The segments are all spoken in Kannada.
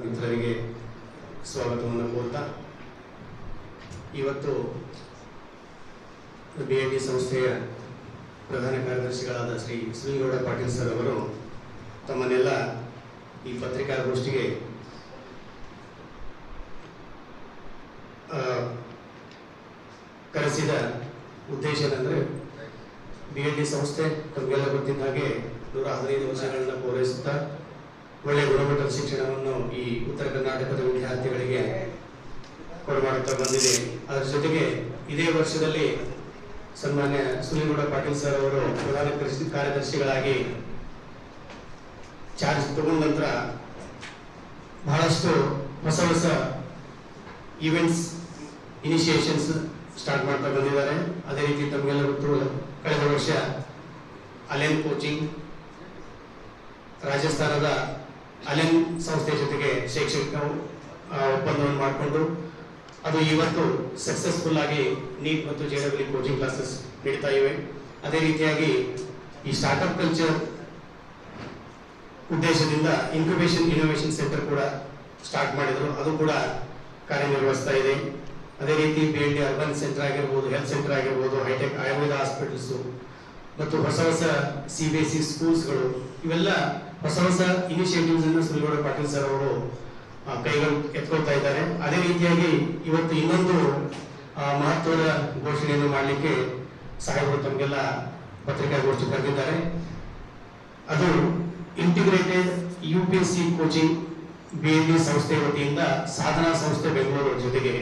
ಮಿತ್ರರಿಗೆ ಸ್ವಾಗತವನ್ನು ಕೋರ್ತಾ ಇವತ್ತು BIT ಸಂಸ್ಥೆಯ ಪ್ರಧಾನ ಕಾರ್ಯದರ್ಶಿಗಳಾದ ಶ್ರೀ ಶ್ರೀಗೌಡ ಪಾಟೀಲ್ ಸರ್ ಅವರು ತಮ್ಮನ್ನೆಲ್ಲ ಈ ಪತ್ರಿಕಾಗೋಷ್ಠಿಗೆ ಕರೆಸಿದ ಉದ್ದೇಶ ಏನಂದರೆ BIT ಸಂಸ್ಥೆ ತಮಗೆಲ್ಲ ಗೊತ್ತಿದ್ದ ಹಾಗೆ 115 ವರ್ಷಗಳನ್ನು ಪೂರೈಸುತ್ತಾ ಒಳ್ಳೆಯ ಗುಣಮಟ್ಟದ ಶಿಕ್ಷಣವನ್ನು ಈ ಉತ್ತರ ಕರ್ನಾಟಕದ ವಿದ್ಯಾರ್ಥಿಗಳಿಗೆ ಕೊಡಮಾಡುತ್ತಾ ಬಂದಿದೆ. ಅದರ ಜೊತೆಗೆ ಇದೇ ವರ್ಷದಲ್ಲಿ ಸನ್ಮಾನ್ಯ ಶ್ರೀಗೌಡ ಪಾಟೀಲ್ ಸರ್ ಅವರು ಪ್ರಧಾನ ಕಾರ್ಯದರ್ಶಿಗಳಾಗಿ ಚಾರ್ಜ್ ತಗೊಂಡ ನಂತರ ಬಹಳಷ್ಟು ಹೊಸ ಈವೆಂಟ್ಸ್ ಇನಿಷಿಯೇಷನ್ಸ್ ಸ್ಟಾರ್ಟ್ ಮಾಡ್ತಾ ಬಂದಿದ್ದಾರೆ. ಅದೇ ರೀತಿ ತಮಗೆಲ್ಲ ಗೊತ್ತು, ಕಳೆದ ವರ್ಷ ಅಲೆನ್ ಕೋಚಿಂಗ್ ರಾಜಸ್ಥಾನದ ಅಲೆನ್ ಸಂಸ್ಥೆ ಜೊತೆಗೆ ಶೈಕ್ಷಣಿಕ ಒಪ್ಪಂದವನ್ನು ಮಾಡಿಕೊಂಡು ಅದು ಇವತ್ತು ಸಕ್ಸಸ್ಫುಲ್ ಆಗಿ ನೀಟ್ ಮತ್ತು JEE ಕೋಚಿಂಗ್ ಕ್ಲಾಸಸ್ ನಡೀತಾ ಇವೆ. ಅದೇ ರೀತಿಯಾಗಿ ಈ ಸ್ಟಾರ್ಟ್ಅಪ್ ಕಲ್ಚರ್ ಉದ್ದೇಶದಿಂದ ಇನ್ಕ್ಯುಬೇಷನ್ ಇನೋವೇಷನ್ ಸೆಂಟರ್ ಕೂಡ ಸ್ಟಾರ್ಟ್ ಮಾಡಿದ್ರು, ಅದು ಕೂಡ ಕಾರ್ಯನಿರ್ವಹಿಸ್ತಾ ಇದೆ. ಅದೇ ರೀತಿ BIT ಅರ್ಬನ್ ಸೆಂಟರ್ ಆಗಿರ್ಬೋದು, ಹೆಲ್ತ್ ಸೆಂಟರ್ ಆಗಿರ್ಬೋದು, ಹೈಟೆಕ್ ಆಯುರ್ವೇದ ಹಾಸ್ಪಿಟಲ್ಸು ಮತ್ತು ಹೊಸ CBSE ಸ್ಕೂಲ್ಸ್ಗಳು, ಇವೆಲ್ಲ ಹೊಸ ಇನಿಷಿಯೇಟಿವ್ಸ್ ಅನ್ನು ಶ್ರೀಗೌಡ ಪಾಟೀಲ್ ಸರ್ ಅವರು ಕೈಗಳು ಎತ್ಕೊಳ್ತಾ ಇದ್ದಾರೆ. ಅದೇ ರೀತಿಯಾಗಿ ಇವತ್ತು ಇನ್ನೊಂದು ಮಹತ್ವದ ಘೋಷಣೆಯನ್ನು ಮಾಡಲಿಕ್ಕೆ ಸಾಹೇಬರು ತಮಗೆಲ್ಲ ಪತ್ರಿಕಾಗೋಷ್ಠಿ ಕರೆದಿದ್ದಾರೆ. ಅದು ಇಂಟಿಗ್ರೇಟೆಡ್ UPSC ಕೋಚಿಂಗ್ BIT ಸಂಸ್ಥೆ ವತಿಯಿಂದ ಸಾಧನಾ ಸಂಸ್ಥೆ ಬೆಂಗಳೂರು ಜೊತೆಗೆ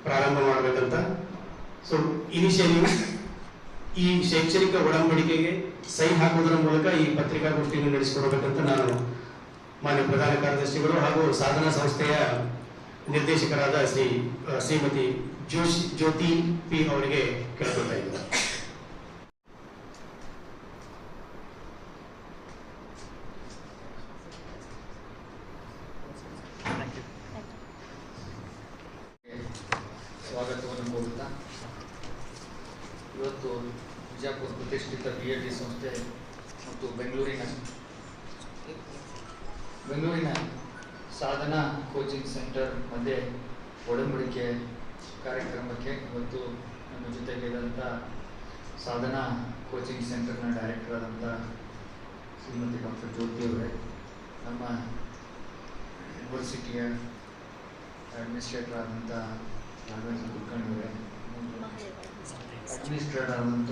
ಪ್ರಾರಂಭ ಮಾಡಬೇಕಂತ. ಸೊ ಇನಿಷಿಯಲಿ ಈ ಶೈಕ್ಷಣಿಕ ಒಡಂಬಡಿಕೆಗೆ ಸಹಿ ಹಾಕುವುದರ ಮೂಲಕ ಈ ಪತ್ರಿಕಾಗೋಷ್ಠಿಯನ್ನು ನಡೆಸಿಕೊಡಬೇಕಂತ ನಾನು ಮಾನ್ಯ ಪ್ರಧಾನ ಕಾರ್ಯದರ್ಶಿಗಳು ಹಾಗೂ ಸಾಧನಾ ಸಂಸ್ಥೆಯ ನಿರ್ದೇಶಕರಾದ ಶ್ರೀಮತಿ ಜ್ಯೋತಿ P ಅವರಿಗೆ ಕೇಳ್ಕೊಳ್ತಾ ಇದ್ದಾರೆ. ಸ್ವಾಗತವನ್ನು ಕೋರುತ್ತಾ ಇವತ್ತು ವಿಜಯಪುರ ಪ್ರತಿಷ್ಠಿತ BIT ಸಂಸ್ಥೆ ಮತ್ತು ಬೆಂಗಳೂರಿನ ಸಾಧನಾ ಕೋಚಿಂಗ್ ಸೆಂಟರ್ ಮಧ್ಯೆ ಒಡಂಬಡಿಕೆ ಕಾರ್ಯಕ್ರಮಕ್ಕೆ ಇವತ್ತು ನಮ್ಮ ಜೊತೆಗಿರುವಂಥ ಸಾಧನಾ ಕೋಚಿಂಗ್ ಸೆಂಟರ್ನ ಡೈರೆಕ್ಟರ್ ಆದಂಥ ಶ್ರೀಮತಿ ಡಾಕ್ಟರ್ ಜ್ಯೋತಿ ಅವರೇ, ನಮ್ಮ ಯೂನಿವರ್ಸಿಟಿಯ ಅಡ್ಮಿನಿಸ್ಟ್ರೇಟರ್ ಆದಂಥ ರಾಘವೇಂದ್ರ ಕುಲಕರ್ಣಿ ಅವರೇ, ಅಡ್ಮಿನಿಸ್ಟ್ರೇಟರ್ ಆದಂಥ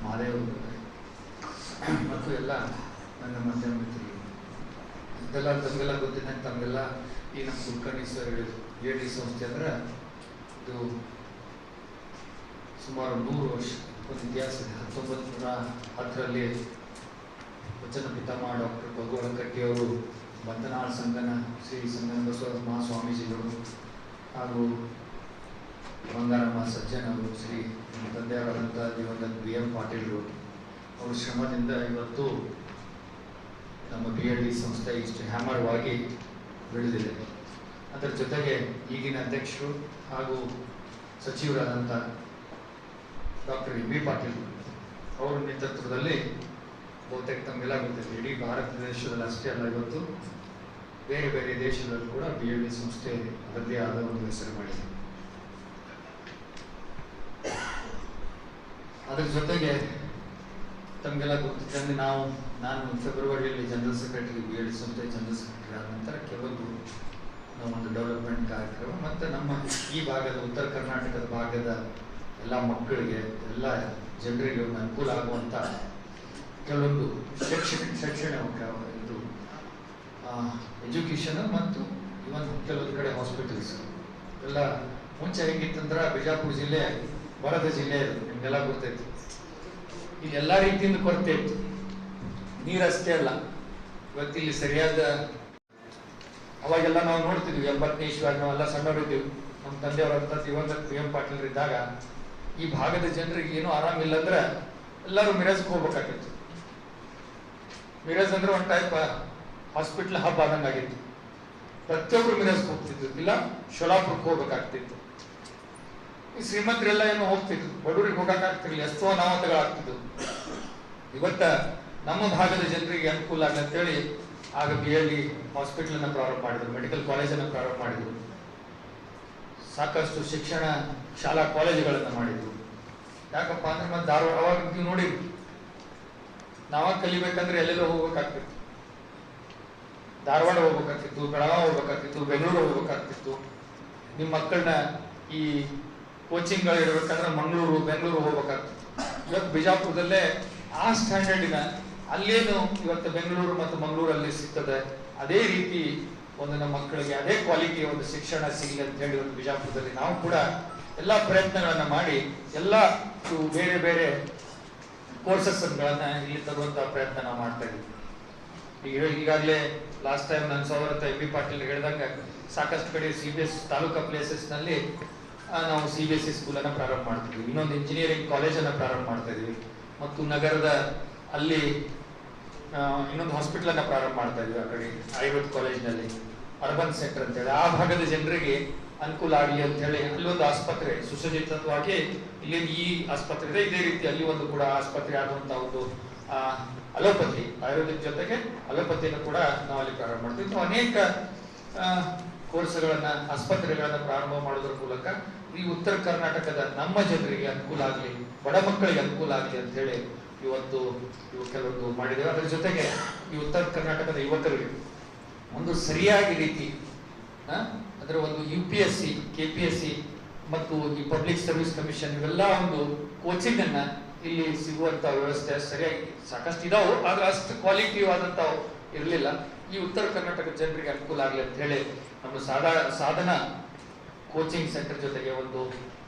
ಮಾದೇವ್ ಅವರೇ ಮತ್ತು ಎಲ್ಲ ನನ್ನ ಮಾಧ್ಯಮ ಮಿತ್ರರು, ಇದೆಲ್ಲ ತಮಗೆಲ್ಲ ಗೊತ್ತಿದ್ದಂಗೆ ತಮಗೆಲ್ಲ ಈ ನಮ್ಮ ಕುಲಕರ್ಣಿ ಸರ್ ಹೇಳಿದ್ರು, BIT ಸಂಸ್ಥೆ ಅಂದ್ರೆ ಇದು ಸುಮಾರು 100 ವರ್ಷ ಒಂದು ಇತಿಹಾಸ ಇದೆ. 1910ರಲ್ಲಿ ವಚನ ಪಿತಾಮಹ ಡಾಕ್ಟರ್ ಭಗವಳ ಕಟ್ಟಿಯವರು, ಬಂಧನಾಳ ಸಂಗನ ಶ್ರೀ ಸಂಗನ ಬಸವ ಮಹಾಸ್ವಾಮೀಜಿಗಳು ಹಾಗೂ ಬಂಗಾರಮ್ಮ ಸಜ್ಜನ್ ಅವರು, ಶ್ರೀ ನಮ್ಮ ತಂದೆಯವರಾದಂಥ ದಿವಂಗತ BM ಪಾಟೀಲರು ಅವರ ಶ್ರಮದಿಂದ ಇವತ್ತು ನಮ್ಮ BIT ಸಂಸ್ಥೆ ಇಷ್ಟು ಹ್ಯಾಮರವಾಗಿ ಬೆಳೆದಿದೆ. ಅದರ ಜೊತೆಗೆ ಈಗಿನ ಅಧ್ಯಕ್ಷರು ಹಾಗೂ ಸಚಿವರಾದಂಥ ಡಾಕ್ಟರ್ MB ಪಾಟೀಲ್ ಅವರ ನೇತೃತ್ವದಲ್ಲಿ ಬಹುತೇಕ ತಮಗೆಲ್ಲ ಗೊತ್ತಿದೆ, ಇಡೀ ಭಾರತ ದೇಶದಲ್ಲಿ ಅಷ್ಟೇ ಅಲ್ಲ, ಇವತ್ತು ಬೇರೆ ಬೇರೆ ದೇಶಗಳಲ್ಲಿ ಕೂಡ BIT ಸಂಸ್ಥೆ ಅದರದೇ ಆದ ಒಂದು ಹೆಸರು ಮಾಡಿದೆ. ಅದರ ಜೊತೆಗೆ ತಮಗೆಲ್ಲ ಗೊತ್ತಿದ್ದಂಗೆ ನಾನು ಫೆಬ್ರವರಿಯಲ್ಲಿ ಜನರಲ್ ಸೆಕ್ರೆಟರಿ BIT ಸಂಸ್ಥೆ ಜನರಲ್ ಸೆಕ್ರೆಟರಿ ಆದ ನಂತರ ಕೆಲವೊಂದು ನಾವೊಂದು ಡೆವಲಪ್ಮೆಂಟ್ ಕಾರ್ಯಕ್ರಮ ಮತ್ತು ನಮ್ಮ ಈ ಭಾಗದ ಉತ್ತರ ಕರ್ನಾಟಕದ ಭಾಗದ ಎಲ್ಲ ಮಕ್ಕಳಿಗೆ, ಎಲ್ಲ ಜನರಿಗೆ ಒಂದು ಅನುಕೂಲ ಆಗುವಂಥ ಕೆಲವೊಂದು ಶಿಕ್ಷಣ ಇದು ಎಜುಕೇಷನ್ ಮತ್ತು ಇವನ್ ಕೆಲವೊಂದು ಕಡೆ ಹಾಸ್ಪಿಟಲ್ಸ್ ಎಲ್ಲ ಮುಂಚೆ ಹೇಗಿತ್ತಂದ್ರೆ ಬಿಜಾಪುರ ಜಿಲ್ಲೆ ಬರದ ಜಿಲ್ಲೆ ಇದು, ನಿಮಗೆಲ್ಲ ಗೊತ್ತೈತಿ. ಈಗ ಎಲ್ಲ ರೀತಿಯಿಂದ ಕೊರತೆ ಇತ್ತು, ನೀರಷ್ಟೇ ಅಲ್ಲ, ಇವತ್ತಿಲ್ಲಿ ಸರಿಯಾದ ಅವಾಗೆಲ್ಲ ನಾವು ನೋಡ್ತಿದ್ವಿ 80ನೇ ಇಸ್ವಿಯಾಗ ನಾವೆಲ್ಲ ಸಣ್ಣವರಿದ್ದೀವಿ. ನಮ್ಮ ತಂದೆಯವರಂತ ದಿವಂಗತ BM ಪಾಟೀಲ್ ಇದ್ದಾಗ ಈ ಭಾಗದ ಜನರಿಗೆ ಏನೂ ಆರಾಮಿಲ್ಲ ಅಂದ್ರೆ ಎಲ್ಲರೂ ಮಿರಜ್ಗೆ ಹೋಗ್ಬೇಕಾಗಿತ್ತು. ಮಿರಜ್ ಅಂದ್ರೆ ಒಂದು ಟೈಪ್ ಹಾಸ್ಪಿಟ್ಲ್ ಹಬ್ ಆದಂಗಾಗಿತ್ತು. ಪ್ರತಿಯೊಬ್ಬರು ಮಿರಜ್ಗೆ ಹೋಗ್ತಿದ್ರು, ಇಲ್ಲ ಶೋಲಾಪುರಕ್ಕೆ ಹೋಗ್ಬೇಕಾಗ್ತಿತ್ತು. ಈ ಶ್ರೀಮಂತರೆಲ್ಲ ಏನೋ ಹೋಗ್ತಿದ್ರು, ಬಡವರಿಗೆ ಹೋಗಕ್ಕಾಗ್ತಿರ್ಲಿಲ್ಲ, ಎಷ್ಟೋ ಅನಾಹುತಗಳಾಗ್ತಿದ್ವು. ಇವತ್ತ ನಮ್ಮ ಭಾಗದ ಜನರಿಗೆ ಅನುಕೂಲ ಆಗಲಿ ಅಂತೇಳಿ ಆಗ BLD ಹಾಸ್ಪಿಟಲನ್ನು ಪ್ರಾರಂಭ ಮಾಡಿದರು, ಮೆಡಿಕಲ್ ಕಾಲೇಜನ್ನು ಪ್ರಾರಂಭ ಮಾಡಿದರು, ಸಾಕಷ್ಟು ಶಿಕ್ಷಣ ಶಾಲಾ ಕಾಲೇಜುಗಳನ್ನು ಮಾಡಿದರು. ಯಾಕಪ್ಪ ಅಂದ್ರೆ ಮತ್ತೆ ಧಾರವಾಡ ಅವಾಗ ನೀವು ನೋಡಿ ನಾವಾಗ ಕಲಿಬೇಕಂದ್ರೆ ಎಲ್ಲೆಲ್ಲೋ ಹೋಗ್ಬೇಕಾಗ್ತಿತ್ತು. ಧಾರವಾಡ ಹೋಗ್ಬೇಕಾಗ್ತಿತ್ತು, ಬೆಳಗಾವಿ ಹೋಗ್ಬೇಕಾಗ್ತಿತ್ತು, ಬೆಂಗಳೂರು ಹೋಗ್ಬೇಕಾಗ್ತಿತ್ತು. ನಿಮ್ಮ ಮಕ್ಕಳನ್ನ ಈ ಕೋಚಿಂಗ್ಗಳು ಇಡಬೇಕಂದ್ರೆ ಮಂಗಳೂರು ಬೆಂಗಳೂರು ಹೋಗ್ಬೇಕಾಗ್ತಿತ್ತು. ಇವತ್ತು ಬಿಜಾಪುರದಲ್ಲೇ ಆ ಸ್ಟ್ಯಾಂಡರ್ಡಿನ ಅಲ್ಲೇನು ಇವತ್ತು ಬೆಂಗಳೂರು ಮತ್ತು ಮಂಗಳೂರಲ್ಲಿ ಸಿಗ್ತದೆ, ಅದೇ ರೀತಿ ಒಂದು ನಮ್ಮ ಮಕ್ಕಳಿಗೆ ಅದೇ ಕ್ವಾಲಿಟಿಯ ಒಂದು ಶಿಕ್ಷಣ ಸಿಗಲಿ ಅಂತ ಹೇಳಿ ಒಂದು ಬಿಜಾಪುರದಲ್ಲಿ ನಾವು ಕೂಡ ಎಲ್ಲ ಪ್ರಯತ್ನಗಳನ್ನ ಮಾಡಿ ಎಲ್ಲ ಬೇರೆ ಬೇರೆ ಕೋರ್ಸಸ್ಗಳನ್ನ ಇಲ್ಲಿ ತರುವಂತಹ ಪ್ರಯತ್ನ ನಾವು ಮಾಡ್ತಾ ಇದ್ದೀವಿ. ಈಗಾಗಲೇ ಲಾಸ್ಟ್ ಟೈಮ್ ನಾನು ಸೌರತ MB ಪಾಟೀಲ್ ಹೇಳಿದಂಗೆ ಸಾಕಷ್ಟು ಕಡೆ CBS ತಾಲೂಕಾ ಪ್ಲೇಸಸ್ ನಲ್ಲಿ ನಾವು CBSE ಸ್ಕೂಲನ್ನು ಪ್ರಾರಂಭ ಮಾಡ್ತಿದ್ವಿ, ಇನ್ನೊಂದು ಇಂಜಿನಿಯರಿಂಗ್ ಕಾಲೇಜನ್ನು ಪ್ರಾರಂಭ ಮಾಡ್ತಾ ಇದ್ವಿ, ಮತ್ತು ನಗರದ ಅಲ್ಲಿ ಇನ್ನೊಂದು ಹಾಸ್ಪಿಟಲ್ ಅನ್ನ ಪ್ರಾರಂಭ ಮಾಡ್ತಾ ಇದ್ವಿ. ಆ ಕಡೆ ಆಯುರ್ವೇದ ಕಾಲೇಜ್ನಲ್ಲಿ ಅರ್ಬನ್ ಸೆಂಟರ್ ಅಂತ ಹೇಳಿ ಆ ಭಾಗದ ಜನರಿಗೆ ಅನುಕೂಲ ಆಗಲಿ ಅಂತ ಹೇಳಿ ಅಲ್ಲಿ ಒಂದು ಆಸ್ಪತ್ರೆ ಸುಸಜ್ಜಿತವಾಗಿ ಇಲ್ಲಿ ಈ ಆಸ್ಪತ್ರೆ ಇದೆ, ಇದೇ ರೀತಿ ಅಲ್ಲಿ ಒಂದು ಕೂಡ ಆಸ್ಪತ್ರೆ ಆಗುವಂತಹ ಒಂದು ಅಲೋಪತಿ ಆಯುರ್ವೇದಿಕ್ ಜೊತೆಗೆ ಅಲೋಪತಿಯನ್ನು ಕೂಡ ನಾವು ಅಲ್ಲಿ ಪ್ರಾರಂಭ ಮಾಡ್ತೀವಿ. ಅನೇಕ ಕೋರ್ಸ್ಗಳನ್ನ ಆಸ್ಪತ್ರೆಗಳನ್ನ ಪ್ರಾರಂಭ ಮಾಡೋದ್ರ ಮೂಲಕ ಈ ಉತ್ತರ ಕರ್ನಾಟಕದ ನಮ್ಮ ಜನರಿಗೆ ಅನುಕೂಲ ಆಗಲಿ, ಬಡ ಮಕ್ಕಳಿಗೆ ಅನುಕೂಲ ಆಗಲಿ ಅಂತ ಹೇಳಿ ಇವತ್ತು ಕೆಲವೊಂದು ಮಾಡಿದ್ದೇವೆ. ಅದರ ಜೊತೆಗೆ ಈ ಉತ್ತರ ಕರ್ನಾಟಕದ ಯುವಕರಿಗೆ ಒಂದು ಸರಿಯಾಗಿ ರೀತಿ ಅದರ ಒಂದು UPSC KPSC ಮತ್ತು ಈ ಪಬ್ಲಿಕ್ ಸರ್ವಿಸ್ ಕಮಿಷನ್ ಇವೆಲ್ಲ ಒಂದು ಕೋಚಿಂಗ್ ಅನ್ನ ಇಲ್ಲಿ ಸಿಗುವಂತ ವ್ಯವಸ್ಥೆ ಸರಿಯಾಗಿ ಸಾಕಷ್ಟು ಇದಾವು, ಆದ್ರೆ ಅಷ್ಟು ಕ್ವಾಲಿಟಿ ಆದಂತಾವು ಇರಲಿಲ್ಲ. ಈ ಉತ್ತರ ಕರ್ನಾಟಕ ಜನರಿಗೆ ಅನುಕೂಲ ಆಗಲಿ ಅಂತ ಹೇಳಿ ನಮ್ಮ ಸಾಧನ ಕೋಚಿಂಗ್ ಸೆಂಟರ್ ಜೊತೆಗೆ ಒಂದು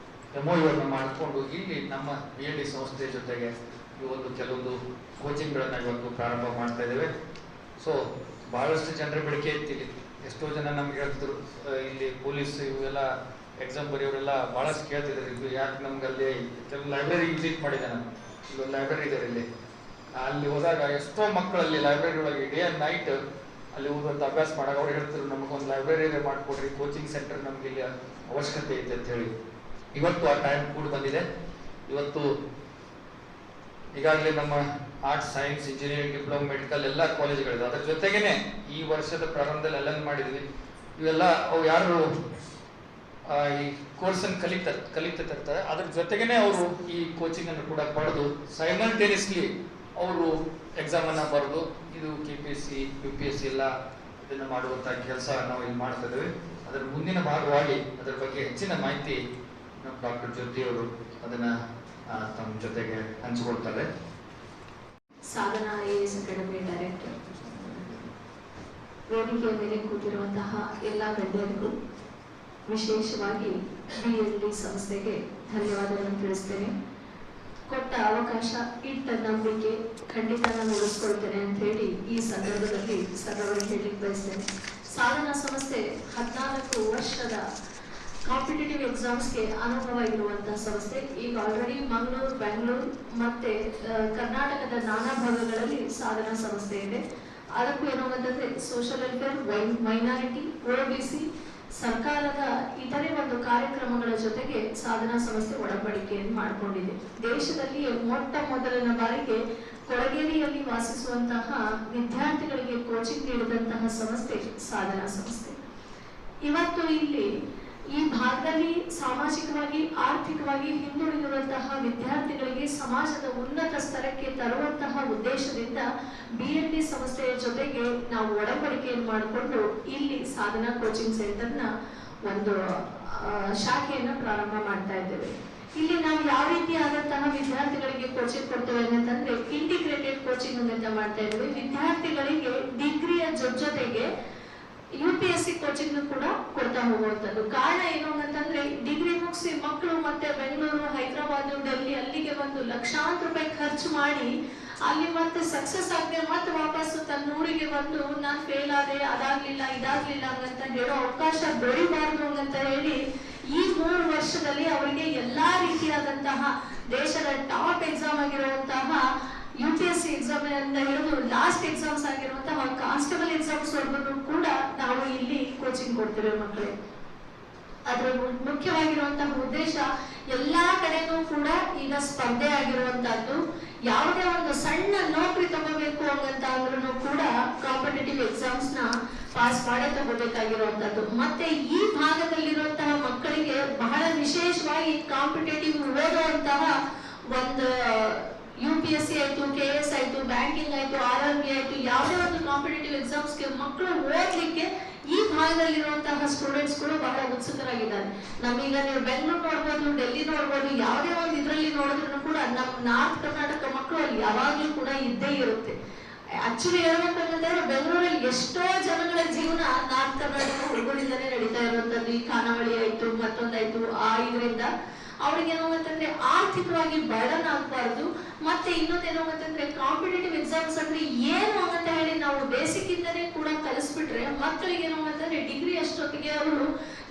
MOU ಅನ್ನು ಮಾಡಿಕೊಂಡು ಇಲ್ಲಿ ನಮ್ಮ BLD ಸಂಸ್ಥೆ ಜೊತೆಗೆ ಈ ಒಂದು ಕೆಲವೊಂದು ಕೋಚಿಂಗ್ಗಳನ್ನ ಇವತ್ತು ಪ್ರಾರಂಭ ಮಾಡ್ತಾ ಇದ್ದೇವೆ. ಸೊ ಬಹಳಷ್ಟು ಜನರ ಬೇಡಿಕೆ ಇತ್ತು. ಎಷ್ಟೋ ಜನ ನಮ್ಗೆ ಹೇಳ್ತಿದ್ರು, ಇಲ್ಲಿ ಪೊಲೀಸ್ ಇವೆಲ್ಲ ಎಕ್ಸಾಮ್ ಬರೆಯೋರೆಲ್ಲ ಬಹಳಷ್ಟು ಕೇಳ್ತಿದ್ರು, ಇದು ಯಾಕೆ ನಮ್ಗೆ ಅಲ್ಲಿ ಕೆಲವು ಲೈಬ್ರರಿ ವಿಸಿಟ್ ಮಾಡಿದೆ ನಾನು. ಇಲ್ಲೊಂದು ಲೈಬ್ರರಿ ಇದೆ ಇಲ್ಲಿ, ಅಲ್ಲಿ ಹೋದಾಗ ಎಷ್ಟೋ ಮಕ್ಕಳಲ್ಲಿ ಲೈಬ್ರರಿ ಒಳಗೆ ಡೇ ಅಂಡ್ ನೈಟ್ ಅಲ್ಲಿ ಓದುವಂತ ಅಭ್ಯಾಸ ಮಾಡಾಗ ಅವ್ರು ಹೇಳ್ತಿದ್ರು, ನಮಗೊಂದು ಲೈಬ್ರರಿ ಮಾಡಿಕೊಡ್ರಿ, ಕೋಚಿಂಗ್ ಸೆಂಟರ್ ನಮ್ಗೆ ಇಲ್ಲಿ ಅವಶ್ಯಕತೆ ಐತೆ ಅಂತ ಹೇಳಿ. ಇವತ್ತು ಆ ಟೈಮ್ ಕೂಡ ಬಂದಿದೆ. ಇವತ್ತು ಈಗಾಗಲೇ ನಮ್ಮ arts, science, engineering, diploma, medical ಎಲ್ಲ ಕಾಲೇಜುಗಳಿದೆ. ಅದ್ರ ಜೊತೆಗೇನೆ ಈ ವರ್ಷದ ಪ್ರಾರಂಭದಲ್ಲಿ ಎಲ್ಲ ಮಾಡಿದ್ವಿ. ಇವೆಲ್ಲ ಅವು ಯಾರು ಈ ಕೋರ್ಸ್ ಅನ್ನು ಕಲಿತಿರ್ತಾರೆ ಅದ್ರ ಜೊತೆಗೇನೆ ಅವರು ಈ ಕೋಚಿಂಗ್ ಅನ್ನು ಕೂಡ ಪಡೆದು ಸೈಮಲ್ಟೇನಿಯಸ್ಲಿ ಅವರು ಎಕ್ಸಾಮ್ ಅನ್ನ ಬರೆದು ಇದು KPSC UPSC ಎಲ್ಲ ಇದನ್ನ ಮಾಡುವಂತ ಕೆಲಸ ನಾವು ಇಲ್ಲಿ ಮಾಡ್ತಾ ಇದ್ದೇವೆ. ಅದರ ಮುಂದಿನ ಭಾಗವಾಗಿ ಅದರ ಬಗ್ಗೆ ಹೆಚ್ಚಿನ ಮಾಹಿತಿ ನಮ್ಮ ಡಾಕ್ಟರ್ ಜ್ಯೋತಿ ಅವರು ಅದನ್ನ ತಮ್ಮ ಜೊತೆಗೆ ಹಂಚಿಕೊಳ್ತಾರೆ. ಸಾಧನಾ IAS ಅಕಾಡೆಮಿ ಡೈರೆಕ್ಟರ್, ವೇದಿಕೆಯ ಮೇಲೆ ಕೂತಿರುವಂತಹ ಎಲ್ಲ ಗಣ್ಯರಿಗೂ ವಿಶೇಷವಾಗಿ BLD ಸಂಸ್ಥೆಗೆ ಧನ್ಯವಾದಗಳನ್ನು ತಿಳಿಸ್ತೇನೆ. ಕೊಟ್ಟ ಅವಕಾಶ, ಇಟ್ಟ ನಂಬಿಕೆ ಖಂಡಿತ ನಾನು ಉಳಿಸ್ಕೊಳ್ತೇನೆ ಅಂತ ಹೇಳಿ ಈ ಸಂದರ್ಭದಲ್ಲಿ ಸರ್ವರಿಗೆ ಹೇಳಲಿಕ್ಕೆ ಬಯಸ್ತೇನೆ. ಸಾಧನಾ ಸಂಸ್ಥೆ 14 ವರ್ಷದ ಕಾಂಪಿಟೇಟಿವ್ ಎಕ್ಸಾಮ್ಸ್ಗೆ ಅನುಭವ ಇರುವಂತಹ ಸಂಸ್ಥೆ. ಈಗ ಆಲ್ರೆಡಿ ಮಂಗಳೂರು, ಬೆಂಗಳೂರು ಮತ್ತೆ ಕರ್ನಾಟಕದ ನಾನಾ ಭಾಗಗಳಲ್ಲಿ ಸಾಧನಾ ಸಂಸ್ಥೆ ಇದೆ. ಅದಕ್ಕೂ ಏನು ಅಂತಂದ್ರೆ ಸೋಷಿಯಲ್ ವೆಲ್ಫೇರ್, ಮೈನಾರಿಟಿ, OBC, ಸರ್ಕಾರದ ಇತರೆ ಒಂದು ಕಾರ್ಯಕ್ರಮಗಳ ಜೊತೆಗೆ ಸಾಧನಾ ಸಂಸ್ಥೆ ಒಡಂಬಡಿಕೆಯನ್ನು ಮಾಡಿಕೊಂಡಿದೆ. ದೇಶದಲ್ಲಿ ಮೊಟ್ಟ ಮೊದಲನ ಬಾರಿಗೆ ಕೊಳಗೇರಿಯಲ್ಲಿ ವಾಸಿಸುವಂತಹ ವಿದ್ಯಾರ್ಥಿಗಳಿಗೆ ಕೋಚಿಂಗ್ ನೀಡಿದಂತಹ ಸಂಸ್ಥೆ ಸಾಧನಾ ಸಂಸ್ಥೆ. ಇವತ್ತು ಇಲ್ಲಿ ಈ ಭಾಗದಲ್ಲಿ ಸಾಮಾಜಿಕವಾಗಿ ಆರ್ಥಿಕವಾಗಿ ಹಿಂದುಳಿದಿರುವಂತಹ ವಿದ್ಯಾರ್ಥಿಗಳಿಗೆ ಸಮಾಜದ ಉನ್ನತ ಸ್ತರಕ್ಕೆ ತರುವಂತಹ ಉದ್ದೇಶದಿಂದ BLD ಸಂಸ್ಥೆಯ ಜೊತೆಗೆ ನಾವು ಒಡಂಬಡಿಕೆಯನ್ನು ಮಾಡಿಕೊಂಡು ಇಲ್ಲಿ ಸಾಧನಾ ಕೋಚಿಂಗ್ ಸೆಂಟರ್ನ ಒಂದು ಶಾಖೆಯನ್ನು ಪ್ರಾರಂಭ ಮಾಡ್ತಾ ಇದ್ದೇವೆ. ಇಲ್ಲಿ ನಾವು ಯಾವ ರೀತಿ ಆದಂತಹ ವಿದ್ಯಾರ್ಥಿಗಳಿಗೆ ಕೋಚಿಂಗ್ ಕೊಡ್ತೇವೆ ಅಂತಂದ್ರೆ ಇಂಟಿಗ್ರೇಟೆಡ್ ಕೋಚಿಂಗ್ ಅಂತ ಮಾಡ್ತಾ ಇದ್ದೇವೆ. ವಿದ್ಯಾರ್ಥಿಗಳಿಗೆ ಡಿಗ್ರಿಯ ಜೊತೆಗೆ UPSC ಕೋಚಿಂಗ್ ಕೂಡ ಕೊಡ್ತಾ ಹೋಗುವಂತದ್ದು. ಕಾರಣ ಏನು ಅಂತಂದ್ರೆ ಡಿಗ್ರಿ ಮುಗಿಸಿ ಮಕ್ಕಳು ಮತ್ತೆ ಬೆಂಗಳೂರು, ಹೈದರಾಬಾದ್, ಡೆಲ್ಲಿ ಅಲ್ಲಿಗೆ ಒಂದು ಲಕ್ಷಾಂತರ ರೂಪಾಯಿ ಖರ್ಚು ಮಾಡಿ ಅಲ್ಲಿ ಮತ್ತೆ ಸಕ್ಸಸ್ ಆಗದೆ ಮತ್ತೆ ವಾಪಸ್ಸು ತನ್ನ ಊರಿಗೆ ಬಂದು ನಾನು ಫೇಲ್ ಆದೆ, ಅದಾಗ್ಲಿಲ್ಲ ಇದಾಗ್ಲಿಲ್ಲ ಅಂತ ಹೇಳೋ ಅವಕಾಶ ಬೆಳಿಬಾರ್ದು ಅಂತ ಹೇಳಿ ಈ 3 ವರ್ಷದಲ್ಲಿ ಅವರಿಗೆ ಎಲ್ಲಾ ರೀತಿಯಾದಂತಹ ದೇಶದ ಟಾಪ್ ಎಕ್ಸಾಮ್ ಆಗಿರುವಂತಹ UPSC ಎಕ್ಸಾಮ್ ಅಂತ ಹಿಡಿದು ಲಾಸ್ಟ್ ಎಕ್ಸಾಮ್ಸ್ ಆಗಿರುವಂತಹ ಕಾನ್ಸ್ಟೇಬಲ್ ಎಕ್ಸಾಮ್ಸ್ ವರ್ಗು ಕೂಡ ನಾವು ಇಲ್ಲಿ ಕೋಚಿಂಗ್ ಕೊಡ್ತೇವೆ ಮಕ್ಕಳಿಗೆ. ಅದ್ರ ಮುಖ್ಯವಾಗಿರುವಂತಹ ಉದ್ದೇಶ ಎಲ್ಲಾ ಕಡೆನೂ ಕೂಡ ಈಗ ಸ್ಪರ್ಧೆ ಆಗಿರುವಂತಹದ್ದು. ಯಾವುದೇ ಒಂದು ಸಣ್ಣ ನೌಕರಿ ತಗೋಬೇಕು ಅಂತ ಅಂದ್ರೂ ಕೂಡ ಕಾಂಪಿಟೇಟಿವ್ ಎಕ್ಸಾಮ್ಸ್ ನ ಪಾಸ್ ಮಾಡೇ ತಗೋಬೇಕಾಗಿರುವಂತದ್ದು. ಮತ್ತೆ ಈ ಭಾಗದಲ್ಲಿರುವಂತಹ ಮಕ್ಕಳಿಗೆ ಬಹಳ ವಿಶೇಷವಾಗಿ ಕಾಂಪಿಟೇಟಿವ್ ಓದುವಂತಹ ಒಂದು UPSC ಆಯ್ತು, KS ಆಯ್ತು, ಬ್ಯಾಂಕಿಂಗ್ ಆಯ್ತು, RRB ಆಯ್ತು, ಯಾವುದೇ ಒಂದು ಕಾಂಪಿಟೇಟಿವ್ ಎಕ್ಸಾಮ್ಸ್ಗೆ ಮಕ್ಕಳು ಓದ್ಲಿಕ್ಕೆ ಈ ಭಾಗದಲ್ಲಿರುವಂತಹ ಸ್ಟೂಡೆಂಟ್ಸ್ ಗಳು ಬಹಳ ಉತ್ಸುಕರಾಗಿದ್ದಾರೆ. ನಮೀಗ ನೀವು ಬೆಂಗಳೂರು ನೋಡ್ಬೋದು, ಡೆಲ್ಲಿ ನೋಡ್ಬೋದು, ಯಾವುದೇ ಒಂದು ಇದರಲ್ಲಿ ನೋಡಿದ್ರು ಕೂಡ ನಮ್ಮ ನಾರ್ತ್ ಕರ್ನಾಟಕ ಮಕ್ಕಳು ಅಲ್ಲಿ ಯಾವಾಗ್ಲೂ ಕೂಡ ಇದ್ದೇ ಇರುತ್ತೆ. ಆಕ್ಚುಲಿ ಹೇಳ್ಬೇಕಂತಂದ್ರೆ ಬೆಂಗಳೂರಲ್ಲಿ ಎಷ್ಟೋ ಜನಗಳ ಜೀವನ ನಾರ್ತ್ ಕರ್ನಾಟಕ ಹುಡುಗರಿಂದನೇ ನಡೀತಾ ಇರುವಂತದ್ದು. ಈ ಖಾನಾವಳಿ ಆಯ್ತು, ಮತ್ತೊಂದಾಯ್ತು, ಇದರಿಂದ ಅವ್ರಿಗೆ ಏನೋ ಅಂತಂದ್ರೆ ಆರ್ಥಿಕವಾಗಿ ಬರ್ಡನ್ ಆಗ್ಬಾರ್ದು. ಮತ್ತೆ ಇನ್ನೊಂದೇನೋ ಅಂತಂದ್ರೆ ಕಾಂಪಿಟೇಟಿವ್ ಎಕ್ಸಾಮ್ಸ್ ಅಂದ್ರೆ ಏನು ಅಂತ ಹೇಳಿ ನಾವು ಬೇಸಿಕ್ ಇಂದನೇ ಕೂಡ ಕಲಿಸ್ಬಿಟ್ರೆ ಮಕ್ಕಳಿಗೆ ಏನೋ ಅಂತಂದ್ರೆ ಡಿಗ್ರಿ ಅಷ್ಟೊತ್ತಿಗೆ ಅವರು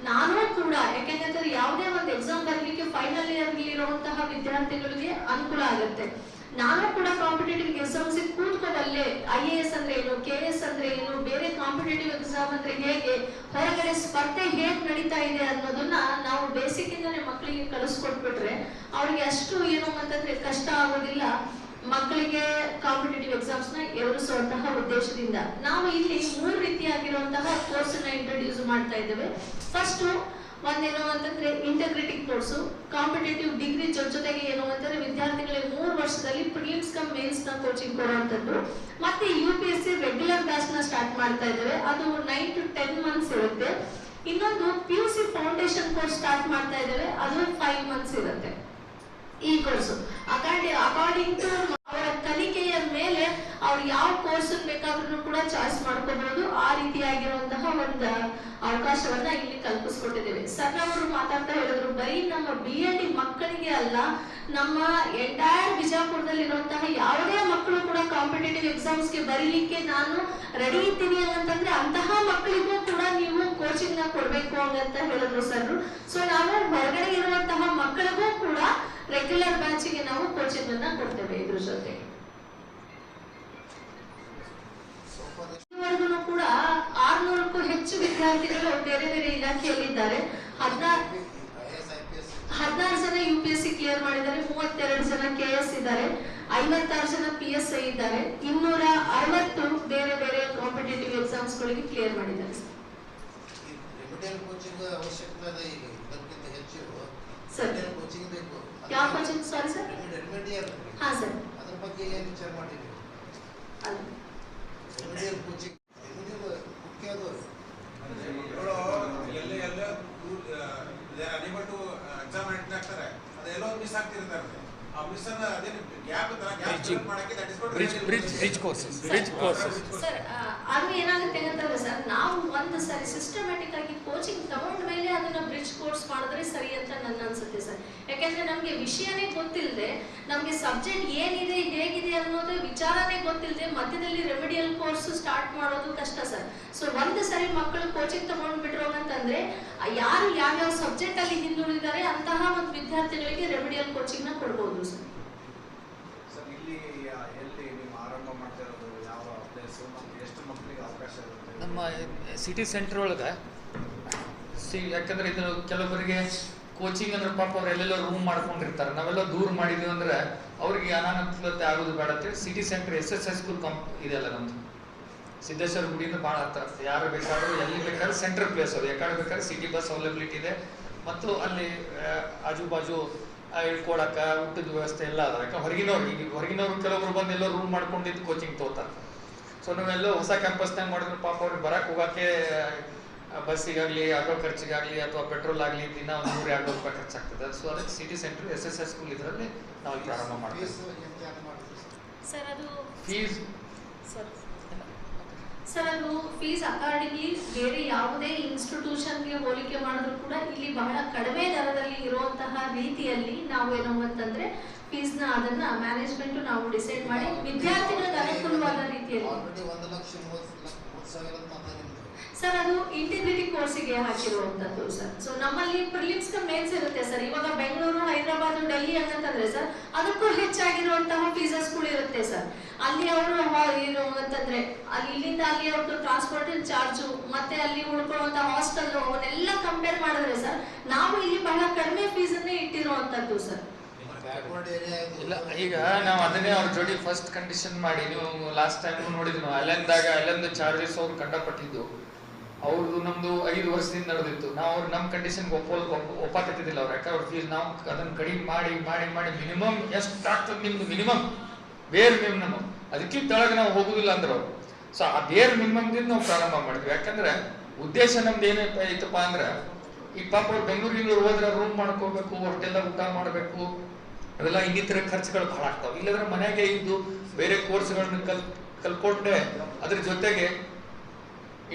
ನಾನು ಕೂಡ ಯಾಕೆಂದ್ರೆ ಯಾವುದೇ ಒಂದು ಎಕ್ಸಾಮ್ ಬರಲಿಕ್ಕೆ ಫೈನಲ್ ಇಯರ್ ಇರುವಂತಹ ವಿದ್ಯಾರ್ಥಿಗಳಿಗೆ ಅನುಕೂಲ ಆಗುತ್ತೆ. ನಾನು ಕೂಡ ಕಾಂಪಿಟೇಟಿವ್ ಎಕ್ಸಾಮ್ಸ್ ಕೂತ್ಕೋಬಲ್ಲೆ. IAS ಅಂದ್ರೆ ಏನು, KS ಅಂದ್ರೆ ಏನು, ಬೇರೆ ಕಾಂಪಿಟೇಟಿವ್ ಎಕ್ಸಾಮ್ ಅಂದ್ರೆ ಹೇಗೆ, ಹೊರಗಡೆ ಸ್ಪರ್ಧೆ ಹೇಗ್ ನಡೀತಾ ಇದೆ ಅನ್ನೋದನ್ನ ನಾವು ಬೇಸಿಕ್ ಇಂದಾನೆ ಮಕ್ಕಳಿಗೆ ಕಲಿಸ್ಕೊಟ್ಬಿಟ್ರೆ ಅವ್ರಿಗೆ ಅಷ್ಟು ಏನು ಅಂತಂದ್ರೆ ಕಷ್ಟ ಆಗೋದಿಲ್ಲ. ಮಕ್ಕಳಿಗೆ ಕಾಂಪಿಟೇಟಿವ್ ಎಕ್ಸಾಮ್ಸ್ ನ ಎದುರಿಸುವಂತಹ ಉದ್ದೇಶದಿಂದ ನಾವು ಇಲ್ಲಿ 3 ರೀತಿಯಾಗಿರುವಂತಹ ಕೋರ್ಸ್ ನ ಇಂಟ್ರೊಡ್ಯೂಸ್ ಮಾಡ್ತಾ ಇದ್ದೇವೆ. ಫಸ್ಟ್ ಒಂದೇನು ಅಂತಂದ್ರೆ ಇಂಟಗ್ರಿಟಿ ಕೋರ್ಸ್, ಕಾಂಪಿಟೇಟಿವ್ ಡಿಗ್ರಿ ಜೊತೆಗೆ ಏನು ಅಂತಂದ್ರೆ ವಿದ್ಯಾರ್ಥಿಗಳಿಗೆ 3 ವರ್ಷದಲ್ಲಿ ಪ್ರಿಲಿಮ್ಸ್ ಕಮ್ ಮೇನ್ಸ್ ನ ಕೋಚಿಂಗ್ ಕೊಡುವಂತದ್ದು. ಮತ್ತೆ UPSC ರೆಗ್ಯುಲರ್ ಬ್ಯಾಚ್ ನ ಸ್ಟಾರ್ಟ್ ಮಾಡ್ತಾ ಇದ್ದೇವೆ, ಅದು 9 to 10 ಮಂತ್ಸ್ ಇರುತ್ತೆ. ಇನ್ನೊಂದು PUC ಫೌಂಡೇಶನ್ ಕೋರ್ಸ್ ಸ್ಟಾರ್ಟ್ ಮಾಡ್ತಾ ಇದ್ದೇವೆ, ಅದು 5 ಮಂತ್ಸ್ ಇರುತ್ತೆ. ಈ ಕೋರ್ಸ್ ಅಕಾರ್ಡಿಂಗ್ ಟು ಅವರ ಕಲಿಕೆಯ ಮೇಲೆ ಅವ್ರು ಯಾವ ಕೋರ್ಸ್ ಬೇಕಾದ್ರೂ ಕೂಡ ಚಾಯ್ಸ್ ಮಾಡ್ಕೋಬಹುದು. ಆ ರೀತಿಯಾಗಿರುವಂತಹ ಒಂದು ಅವಕಾಶವನ್ನ ಇಲ್ಲಿ ಕಲ್ಪಿಸ್ಕೊಟ್ಟಿದ್ದೇವೆ. ಸರ್ ಅವರು ಮಾತಾಡ್ತಾ ಹೇಳಿದ್ರು, ಬರೀ ನಮ್ಮ BLD ಮಕ್ಕಳಿಗೆ ಅಲ್ಲ, ನಮ್ಮ ಎಂಟೈರ್ ಬಿಜಾಪುರದಲ್ಲಿರುವಂತಹ ಯಾವುದೇ ಮಕ್ಕಳು ಕೂಡ ಕಾಂಪಿಟೇಟಿವ್ ಎಕ್ಸಾಮ್ಸ್ಗೆ ಬರೀಲಿಕ್ಕೆ ನಾನು ರೆಡಿ ಇದ್ದೀನಿ ಅಂತಂದ್ರೆ ಅಂತಹ ಮಕ್ಕಳಿಗೂ ಕೂಡ ನೀವು ಕೋಚಿಂಗ್ ನ ಕೊಡ್ಬೇಕು ಅಂತ ಹೇಳಿದ್ರು ಸರ್. ಸೊ ನಾವು ಹೊರಗಡೆ ಇರುವಂತಹ ಮಕ್ಕಳಿಗೂ ಕೂಡ ರೆಗ್ಯುಲರ್ ಬ್ಯಾಚಿಗೆ ನಾವು ಕೋಚಿಂಗ್ ಅನ್ನ ಕೊಡ್ತೇವೆ. ಇದ್ರ ಜೊತೆ ಇದುವರೆಗೂ ಕೂಡ 600ಕ್ಕೂ ಹೆಚ್ಚು ವಿದ್ಯಾರ್ಥಿಗಳು ಬೇರೆ ಬೇರೆ ಇಲಾಖೆಯಲ್ಲಿದ್ದಾರೆ. 16 ಜನ UPSC ಕ್ಲಿಯರ್ ಮಾಡಿದ್ದಾರೆ, 32 ಜನ KS ಇದ್ದಾರೆ, 56 ಜನ PSI ಇದ್ದಾರೆ, 260 ಬೇರೆ ಬೇರೆ ಕಾಂಪಿಟೇಟಿವ್ ಎಕ್ಸಾಮ್ಸ್ ಗಳಿಗೆ ಕ್ಲಿಯರ್ ಮಾಡಿದ್ದಾರೆ. ಸರ್ ಯಾವ ಕೋಚಿಂಗ್? Sorry sir. ಹಾ ಸರ್. ಅದರ ಬಗ್ಗೆ ಏನು ವಿಚಾರ ಮಾಡಿದ್ರಿ? ರೆಮಿಡಿಯಲ್ ಕೋಚಿಂಗ್ ಮುಖ್ಯವಾದವರು ಎಲ್ಲ ಅನೇಬಲ್ ಟು ಎಕ್ಸಾಮ್ ಅಟೆಂಡ್ ಆಗ್ತಾರೆ, ಅದೆಲ್ಲೋ ಮಿಸ್ ಆಗ್ತಿರ್ತಾರೆ. ಆ ಮಿಸ್ ಅನ್ನ ಅದೇನು ಗ್ಯಾಪ್ ಮಾಡಕ್ಕೆ that is bridge courses sir. ಅದು ಏನಾಗುತ್ತೆ ಅಂತಂದ್ರೆ ಸರ್, ನಾವು ಒಂದು ಸರಿ ಸಿಸ್ಟಮ್ಯಾಟಿಕ್ ಆಗಿ ಕೋಚಿಂಗ್ ತಗೊಂಡ ಮೇಲೆ ಅದನ್ನ ಬ್ರಿಡ್ಜ್ ಕೋರ್ಸ್ ಮಾಡಿದ್ರೆ ಸರಿ ಅಂತ ನನ್ನ ಅನ್ಸುತ್ತೆ ಸರ್. ಯಾಕಂದ್ರೆ ನಮ್ಗೆ ವಿಷಯನೇ ಗೊತ್ತಿಲ್ಲದೆ, ನಮ್ಗೆ ಸಬ್ಜೆಕ್ಟ್ ಏನಿದೆ ಹೇಗಿದೆ ಅನ್ನೋದು ವಿಚಾರನೇ ಗೊತ್ತಿಲ್ಲದೆ ಮಧ್ಯದಲ್ಲಿ ರೆಮಿಡಿಯಲ್ ಕೋರ್ಸ್ ಸ್ಟಾರ್ಟ್ ಮಾಡೋದು ಕಷ್ಟ ಸರ್. ಸೊ ಒಂದು ಸರಿ ಮಕ್ಕಳು ಕೋಚಿಂಗ್ ತಗೊಂಡ್ಬಿಟ್ರು ಅಂತಂದ್ರೆ ಯಾರು ಯಾವ್ಯಾವ ಸಬ್ಜೆಕ್ಟ್ ಅಲ್ಲಿ ಹಿಂದುಳಿದಾರೆ ಅಂತಹ ಒಂದು ವಿದ್ಯಾರ್ಥಿಗಳಿಗೆ ರೆಮಿಡಿಯಲ್ ಕೋಚಿಂಗ್ ನ ಕೊಡ್ಬೋದು ಸರ್. ಸರ್ ಇಲ್ಲಿ ಎಲ್ಲಿ ನೀವು ಆರಂಭ ಮಾಡ್ತಾ ಇರೋದು, ಯಾವ ಪ್ಲೇಸ್ ಮತ್ತು ಎಷ್ಟು ಮಕ್ಕಳಿಗೆ ಅವಕಾಶ ಇರುತ್ತೆ? ನಮ್ಮ ಸಿಟಿ ಸೆಂಟರ್ ಒಳಗೆ ಯಾಕಂದ್ರೆ ಇದು ಕೆಲವರಿಗೆ ಕೋಚಿಂಗ್ ಅಂದ್ರೆ ಪಾಪ ಅವ್ರು ಎಲ್ಲೆಲ್ಲೋ ರೂಮ್ ಮಾಡ್ಕೊಂಡಿರ್ತಾರೆ. ನಾವೆಲ್ಲ ದೂರ ಮಾಡಿದೀವಿ ಅಂದ್ರೆ ಅವ್ರಿಗೆ ಅನಾನುಕೂಲತೆ ಆಗೋದು ಬೇಡ ಅಂತೇಳಿ ಸಿಟಿ ಸೆಂಟರ್ SSS ಸ್ಕೂಲ್ ಇದೆಯಲ್ಲ ನಮ್ದು ಸಿದ್ದೇಶ್ವರ ಗುಡಿಯಿಂದ ಭಾಳ ಹತ್ರ. ಯಾರು ಬೇಕಾದ್ರೂ ಎಲ್ಲಿ ಬೇಕಾದ್ರೂ ಸೆಂಟ್ರಲ್ ಪ್ಲೇಸ್ ಅದು, ಯಾಕಡೆ ಬೇಕಾದ್ರೆ ಸಿಟಿ ಬಸ್ ಅವೈಲಬಿಲಿಟಿ ಇದೆ. ಮತ್ತು ಅಲ್ಲಿ ಆಜು ಬಾಜು ಇಳ್ಕೊಳಕ ಊಟದ ವ್ಯವಸ್ಥೆ ಎಲ್ಲ ಅದ. ಯಾಕಂದ್ರೆ ಹೊರಗಿನವ್ರು ಕೆಲವೊಬ್ರು ಬಂದು ಎಲ್ಲೋ ರೂಮ್ ಮಾಡ್ಕೊಂಡಿದ್ದು ಕೋಚಿಂಗ್ ತಗೋತಾರೆ. ಸೊ ನಾವೆಲ್ಲೋ ಹೊಸ ಕ್ಯಾಂಪಸ್ನಾಗ ಮಾಡಿದ್ರೆ ಪಾಪ ಅವ್ರಿಗೆ ಬರಕ್ಕೆ ಹೋಗಕ್ಕೆ ಬಸ್ಸಿಗಾಗಲಿ, ಆಟೋ ಖರ್ಚಿಗಾಗಲಿ ಅಥವಾ ಪೆಟ್ರೋಲ್ ಆಗಲಿ ದಿನ 100-200 ರೂಪಾಯಿ ಖರ್ಚಾಗ್ತದೆ. ಸೊ ಅದಕ್ಕೆ ಸಿಟಿ ಸೆಂಟರ್ SSS ಸ್ಕೂಲ್ ಇದರಲ್ಲಿ ನಾವು ಪ್ರಾರಂಭ ಮಾಡ್ತೀವಿ. ಸರ್ ಅದು ಫೀಸ್ ಸರ್ ಅದು ಫೀಸ್ ಅಕಾರ್ಡಿಂಗ್ಲಿ ಬೇರೆ ಯಾವುದೇ ಇನ್ಸ್ಟಿಟ್ಯೂಷನ್ಗೆ ಹೋಲಿಕೆ ಮಾಡಿದ್ರು ಕೂಡ ಇಲ್ಲಿ ಬಹಳ ಕಡಿಮೆ ದರದಲ್ಲಿ ಇರುವಂತಹ ರೀತಿಯಲ್ಲಿ ನಾವು ಏನೋ ಅಂತಂದ್ರೆ ಫೀಸ್ ನ ಅದನ್ನ ಮ್ಯಾನೇಜ್ಮೆಂಟ್ ನಾವು ಡಿಸೈಡ್ ಮಾಡಿ ವಿದ್ಯಾರ್ಥಿಗಳಿಗೆ ಅನುಕೂಲವಾದ ರೀತಿಯಲ್ಲಿ. ಸರ್ ಅದು ಇಂಟಿಗ್ರಿಟಿ ಕೋರ್ಸಿಗೆ ಹಾಕಿರುವಂತದ್ದು ಸರ್. ಸೊ ನಮ್ಮಲ್ಲಿ ಪ್ರಿಲಿಮ್ಸ್ ಮೇನ್ಸ್ ಇರುತ್ತೆ ಸರ್. ಇವಾಗ ಬೆಂಗಳೂರು, ಹೈದರಾಬಾದ್, ಡೆಲ್ಲಿ ಅಂತಂದ್ರೆ ಸರ್ ಅದಕ್ಕೂ ಹೆಚ್ಚಾಗಿರುವಂತಹ ಫೀಸಸ್ ಕೂಡ ಇರುತ್ತೆ ಸರ್. ಅಲ್ಲಿ ಅವರು ಏನು ಅಂತಂದ್ರೆ ಅಲ್ಲಿ ಇಲ್ಲಿಂದ ಅಲ್ಲಿ ಅವ್ರದ್ದು ಟ್ರಾನ್ಸ್ಪೋರ್ಟ್ ಚಾರ್ಜು ಮತ್ತೆ ಅಲ್ಲಿ ಉಳ್ಕೊಳ್ಳುವಂತ ಹಾಸ್ಟೆಲ್ ಅವನ್ನೆಲ್ಲ ಕಂಪೇರ್ ಮಾಡಿದ್ರೆ ಸರ್ ನಾವು ಇಲ್ಲಿ ಬಹಳ ಕಡಿಮೆ ಫೀಸ್ ಅನ್ನೇ ಇಟ್ಟಿರುವಂತದ್ದು ಸರ್. ಬ್ಯಾಕ್ವರ್ಡ್ ಏರಿಯಾ ಇಲ್ಲ ಈಗ ನಾವು ಅದನ್ನೇ ಅವ್ರ ಜೋಡಿ ಫಸ್ಟ್ ಕಂಡೀಷನ್ ಮಾಡಿ, ನೀವು ಲಾಸ್ಟ್ ಟೈಮ್ ನೋಡಿದ್ವಿ ನಾವು ಅಲೆಂದ್ ಚಾರ್ಜಸ್ ಅವ್ರು ಕಂಡಪಟ್ಟಿದ್ದು ಅವ್ರದ್ದು ನಮ್ದು 5 ವರ್ಷದಿಂದ ನಡೆದಿತ್ತು. ನಾವು ಅವ್ರು ನಮ್ಮ ಕಂಡೀಷನ್ಗೆ ಒಪ್ಪಾಕತ್ತಿದ್ದಿಲ್ಲ ಅವ್ರು, ಯಾಕಂದ್ರೆ ಅವ್ರ ಫೀಸ್ ನಾವು ಅದನ್ನ ಕಡಿಮೆ ಮಾಡಿ ಮಾಡಿ ಮಾಡಿ ಮಿನಿಮಮ್ ಎಷ್ಟು ಆಗ್ತದೆ ನಿಮ್ದು ಮಿನಿಮಮ್ ಬೇರ್ ಮಿನಿಮಮ್ ಅದಕ್ಕೆ ಕೆಳಗೆ ನಾವು ಹೋಗುದಿಲ್ಲ ಅಂದ್ರೆ ಅವ್ರು. ಸೊ ಆ ಬೇರ್ ಮಿನಿಮಮ್ದಿಂದ ನಾವು ಪ್ರಾರಂಭ ಮಾಡಿದ್ವಿ. ಯಾಕಂದ್ರೆ ಉದ್ದೇಶ ನಮ್ದು ಏನಪ್ಪ ಐತಪ್ಪ ಅಂದ್ರೆ ಈ ಪಾಪ ಅವ್ರು ಬೆಂಗಳೂರಿಗೆ ಹೋದ್ರೆ ರೂಮ್ ಮಾಡ್ಕೋಬೇಕು, ಹೊಟ್ಟೆಲ್ಲ ಊಟ ಮಾಡಬೇಕು, ಅವೆಲ್ಲ ಇನ್ನಿತರ ಖರ್ಚುಗಳು ಬಹಳ ಆಗ್ತಾವೆ. ಇಲ್ಲಂದ್ರೆ ಮನೆಗೆ ಇದ್ದು ಬೇರೆ ಕೋರ್ಸ್ಗಳನ್ನ ಕಲ್ಕೊಂಡ್ರೆ ಅದ್ರ ಜೊತೆಗೆ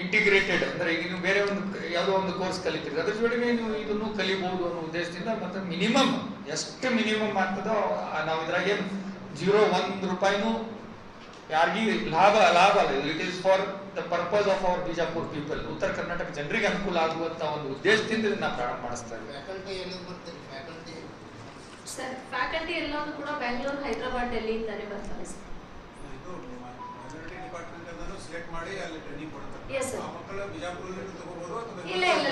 ಇಂಟಿಗ್ರೇಟೆಡ್ ಅಂದ್ರೆ ಈಗ ನೀವು ಬೇರೆ ಒಂದು ಯಾವುದೋ ಒಂದು ಕೋರ್ಸ್ ಕಲಿತೀರಿ ಅದ್ರ ಜೊತೆಗೆ ನೀವು ಇದನ್ನು ಕಲಿಬಹುದು ಅನ್ನೋ ಉದ್ದೇಶದಿಂದ ಮತ್ತೆ ಮಿನಿಮಮ್ ಎಷ್ಟು ಮಿನಿಮಮ್ ಆಗ್ತದೋ ನಾವು ಇದ್ರಾಗ ಏನು 1 ರೂಪಾಯಿನೂ ಯಾರಿಗೂ ಲಾಭ ಅಲ್ಲ. It is for the purpose of our Bijapur people, ಉತ್ತರ ಕರ್ನಾಟಕ ಜನರಿಗೆ ಅನುಕೂಲ ಆಗುವಂತ ಒಂದು ಉದ್ದೇಶದಿಂದ ಇದನ್ನ ಪ್ರಾರಂಭ ಮಾಡಿಸ್ತಾ ಇದ್ದೀವಿ. ಫ್ಯಾಕಲ್ಟಿ ಎಲ್ಲಿ ಬರ್ತೀರಿ? ಫ್ಯಾಕಲ್ಟಿ ಸರ್ ಫ್ಯಾಕಲ್ಟಿ ಎಲ್ಲರೂ ಕೂಡ ಬೆಂಗಳೂರು, ಹೈದರಾಬಾದ್, ಡೆಲ್ಲಿ ಇಂದಾನೆ ಬರ್ತಾರೆ ಸರ್. ಇದು ಮೈನಾರಿಟಿ ಡಿಪಾರ್ಟ್ಮೆಂಟ್ ಅನ್ನು ಸೆಲೆಕ್ಟ್ ಮಾಡಿ ಅಲ್ಲಿ ಟ್ರೈನಿಂಗ್ ಕೊಡ್ತಾರೆ. Yes, sir. ಆ ಮಕ್ಕಳು ಬಿಜಾಪುರದಲ್ಲಿ ತಗೋಬಹುದು ಅಥವಾ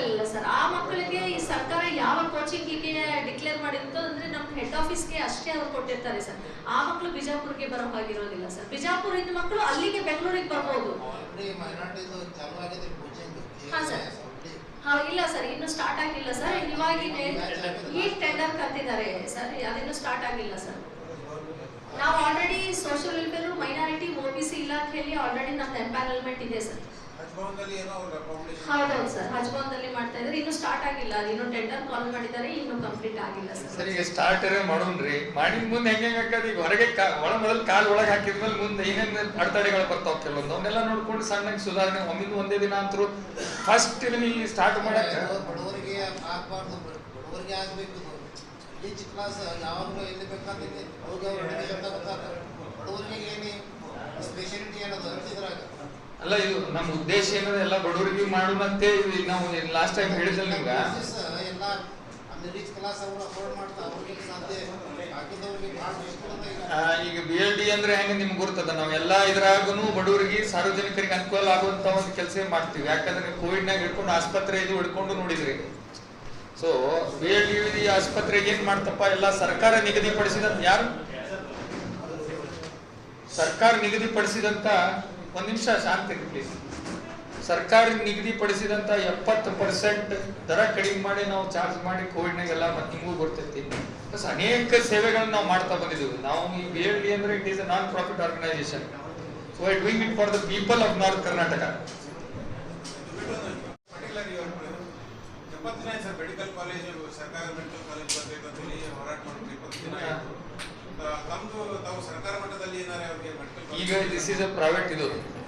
ಇಲ್ಲ ಸರ್, ಆ ಮಕ್ಕಳಿಗೆ ಈ ಸರ್ಕಾರ ಯಾವ ಕೋಚಿಂಗಿಗೆ ಡಿಕ್ಲೇರ್ ಮಾಡಿರುತ್ತೋ ಅಂದ್ರೆ ನಮ್ಮ ಹೆಡ್ ಆಫೀಸ್ಗೆ ಅಷ್ಟೇ ಅವ್ರು ಕೊಟ್ಟಿರ್ತಾರೆ ಸರ್. ಆ ಮಕ್ಕಳು ಬಿಜಾಪುರ್ಗೆ ಬರೋ ಹಾಗಿರೋದಿಲ್ಲ ಸರ್. ಬಿಜಾಪುರಿನ ಮಕ್ಕಳು ಅಲ್ಲಿಗೆ ಬೆಂಗಳೂರಿಗೆ ಬರ್ಬೋದು. ಆಲ್ರೆಡಿ ಮೈನಾರಿಟಿದು ಚಾಲು ಆಗಿದೆ ಕೋಚಿಂಗ್. ಹಾ ಸರ್. ಇಲ್ಲ ಸರ್, ಇನ್ನು ಸ್ಟಾರ್ಟ್ ಆಗಿಲ್ಲ ಸರ್. ಇವಾಗಿನೇ ಈ ಟೆಂಡರ್ ಕರೆದಿದ್ದಾರೆ ಸರ್, ಅದಿನ್ನು ಸ್ಟಾರ್ಟ್ ಆಗಿಲ್ಲ ಸರ್. ನಾವು already social welfare, minority, OBC ಇಲಾಖೆಯಲ್ಲಿ ಆಲ್ರೆಡಿ ನಮ್ದು ಎಂಪ್ಯಾನಲ್ಮೆಂಟ್ ಇದೆ ಸರ್. ಹಜ್ಭವನದಲ್ಲಿ ಏನೋ ಅವ್ರ ಫೌಂಡೇಶನ್ ಹೌದೌದು ಸರ್, ಹಜ್ಭವನದಲ್ಲಿ ಮಾಡ್ತಾ ಇದ್ದಾರೆ. ಇನ್ನು ಸ್ಟಾರ್ಟ್ ಆಗಿಲ್ಲ, ಇನ್ನು ಟೆಂಡರ್ ಕಾಲ್ ಮಾಡಿದ್ದಾರೆ, ಇನ್ನು ಕಂಪ್ಲೀಟ್ ಆಗಿಲ್ಲ ಸರ್. ಸರ್ ಈಗ ಸ್ಟಾರ್ಟರ್ ಮಾಡೋಣ್ರಿ, ಮಾಡಿದ ಮುಂದೆ ಹೆಂಗೆ ಹಾಕದ ಈಗ ಹೊರಗೆ ಮೊದಲು ಕಾಲ್ ಒಳಗೆ ಹಾಕಿದ್ಮೇಲೆ ಮುಂದೆ ಏನೇನು ಅಡೆತಡೆಗಳು ಬರ್ತಾವ ಕೆಲವೊಂದು ಅವನ್ನೆಲ್ಲ ನೋಡ್ಕೊಂಡು ಸಣ್ಣಗೆ ಸುಧಾರಣೆ ಒಂದೇ ದಿನ ಅಂತರೂ ಫಸ್ಟ್ ಇಲ್ಲಿ ಸ್ಟಾರ್ಟ್ ಮಾಡಕ್ಕೆ ಬಡವರಿಗೆ ಆಗ್ಬಾರ್ದು, ಬಡವರಿಗೆ ಆಗ್ಬೇಕು. ಈಚ್ ಕ್ಲಾಸ್ ಯಾವಾಗಲೂ ಎಲ್ಲಿ ಬೇಕಾದ್ರೆ ಅವ್ರಿಗೆ ಅವ್ರು ಅಡ್ಮಿಷನ್ ತಗೋತಾರೆ. ಬಡವರಿಗೆ ಏನೇ ಸ್ಪೆಷಾಲಿಟಿ ಏನದು ಅಂತಿದ್ರಾಗ ಅಲ್ಲ, ಇದು ನಮ್ಮ ಉದ್ದೇಶ ಏನದ ಎಲ್ಲ ಬಡವರಿಗೆ ಮಾಡುವಂತೆ ನಾವು ಲಾಸ್ಟ್ ಟೈಮ್ ಹೇಳಿದ್ವಿ ನಿಮ್ಗೆ. ಎಲ್ಲ ರಿಚ್ ಕ್ಲಾಸ್ ಅವರು ಅಫೋರ್ಡ್ ಮಾಡ್ತಾರೆ, ಅವ್ರಿಗೆ ಸಾಧ್ಯ ಹಾಕಿದವ್ರಿಗೆ ಈಗ BLD ಅಂದ್ರೆ ಹೆಂಗೆ ನಿಮ್ಗೆ ಗುರ್ತದ, ನಾವೆಲ್ಲ ಇದ್ರಾಗೂ ಬಡವರಿಗೆ ಸಾರ್ವಜನಿಕರಿಗೆ ಅನುಕೂಲ ಆಗುವಂತ ಒಂದು ಕೆಲಸ ಮಾಡ್ತೀವಿ. ಯಾಕಂದ್ರೆ ನೀವು ಕೋವಿಡ್ನಾಗ ಹಿಡ್ಕೊಂಡು ಆಸ್ಪತ್ರೆ ಇದು ಹಿಡ್ಕೊಂಡು ನೋಡಿದ್ರಿ. ಸೊ BLD ಆಸ್ಪತ್ರೆಗೆ ಏನ್ ಮಾಡ್ತಪ್ಪ, ಎಲ್ಲ ಸರ್ಕಾರ ನಿಗದಿಪಡಿಸಿದಂತ ಸರ್ಕಾರ ನಿಗದಿಪಡಿಸಿದಂತ ಒಂದ್ ನಿಮಿಷ ಶಾಂತಿ ಪ್ಲೀಸ್. ಸರ್ಕಾರ ನಿಗದಿಪಡಿಸಿದಂತ 70% ದರ ಕಡಿಮೆ ಮಾಡಿ ನಾವು ಚಾರ್ಜ್ ಮಾಡಿ ಕೋವಿಡ್ನಾಗೆಲ್ಲ ಮತ್ತೆ ನಿಮಗೂ ಗೊತ್ತೈತಿ. ಪ್ಲಸ್ ಅನೇಕ ಸೇವೆಗಳನ್ನ ನಾವು ಮಾಡ್ತಾ ಬಂದಿದ್ದೀವಿ. ನಾವು ಈ BLD ಅಂದ್ರೆ it is a non profit organisation. So I doing it for the people of north Karnataka. Sir medical college, ಸರ್ಕಾರ ಮೆಡಿಕಲ್ ಕಾಲೇಜ್ ಬರಬೇಕು ಅಂತ ಹೇಳಿ ಹೋರಾಟ ಮಾಡಬೇಕು 20 ದಿನ ಆಯಿತು. ತಾವು ಸರ್ಕಾರ ಮಟ್ಟದಲ್ಲಿ ಏನಾರ ಅವ್ರಿಗೆ ಮೆಡಿಕಲ್ ಈಗ ದಿಸ್ ಇಸ್ ಅ ಪ್ರೈವೇಟ್ ಇದು.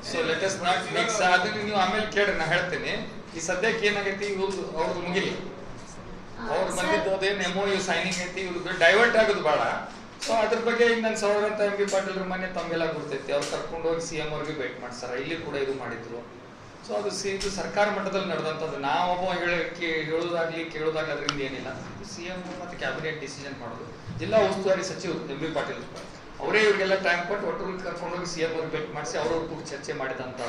So let us not mix. ಅದನ್ನ ನೀವು ಆಮೇಲೆ ಕೇಳ್ರಿ, ನಾ ಹೇಳ್ತೇನೆ. ಈ ಸದ್ಯಕ್ಕೆ ಏನಾಗೈತಿ, ಅವ್ರದ್ದು ಮುಗಿಲಿ, ಅವ್ರು ಬಂದಿದ್ದು ಅದೇನು MOU ಸೈನಿಂಗ್ ಐತಿ, ಇವ್ರದ್ದು ಡೈವರ್ಟ್ ಆಗೋದು ಬೇಡ. ಸೊ ಅದ್ರ ಬಗ್ಗೆ ಈಗ ನನ್ನ ಸಹೋದರ MB ಪಾಟೀಲ್ ಮನೆ ತಮ್ಗೆಲ್ಲ ಗೊತ್ತೈತಿ. ಅವ್ರು ಕರ್ಕೊಂಡು ಹೋಗಿ CM ಅವ್ರಿಗೆ ಭೇಟಿ ಮಾಡ್ಸಾರ, ಇಲ್ಲಿ ಕೂಡ ಇದು ಮಾಡಿದ್ರು. ಸೊ ಅದು ಇದು ಸರ್ಕಾರ ಮಟ್ಟದಲ್ಲಿ ನಡೆದಂಥದ್ದು. ನಾವೊಬ್ಬ ಹೇಳೋದಾಗ್ಲಿ ಕೇಳೋದಾಗ್ಲಿ ಅದರಿಂದ ಏನಿಲ್ಲ. CM ಮತ್ತು ಕ್ಯಾಬಿನೆಟ್ ಡಿಸಿಷನ್ ಮಾಡೋದು. ಜಿಲ್ಲಾ ಉಸ್ತುವಾರಿ ಸಚಿವರು MB ಪಾಟೀಲ್ ಅವರೇ ಇವ್ರಿಗೆಲ್ಲ ಟೈಮ್ ಕೊಟ್ಟು ಒಟ್ಟರು ಕರ್ಕೊಂಡೋಗಿ CM ಅವ್ರಿಗೆ ಭೇಟಿ ಮಾಡಿಸಿ ಅವ್ರವ್ರು ಕೂಡ ಚರ್ಚೆ ಮಾಡಿದಂತ.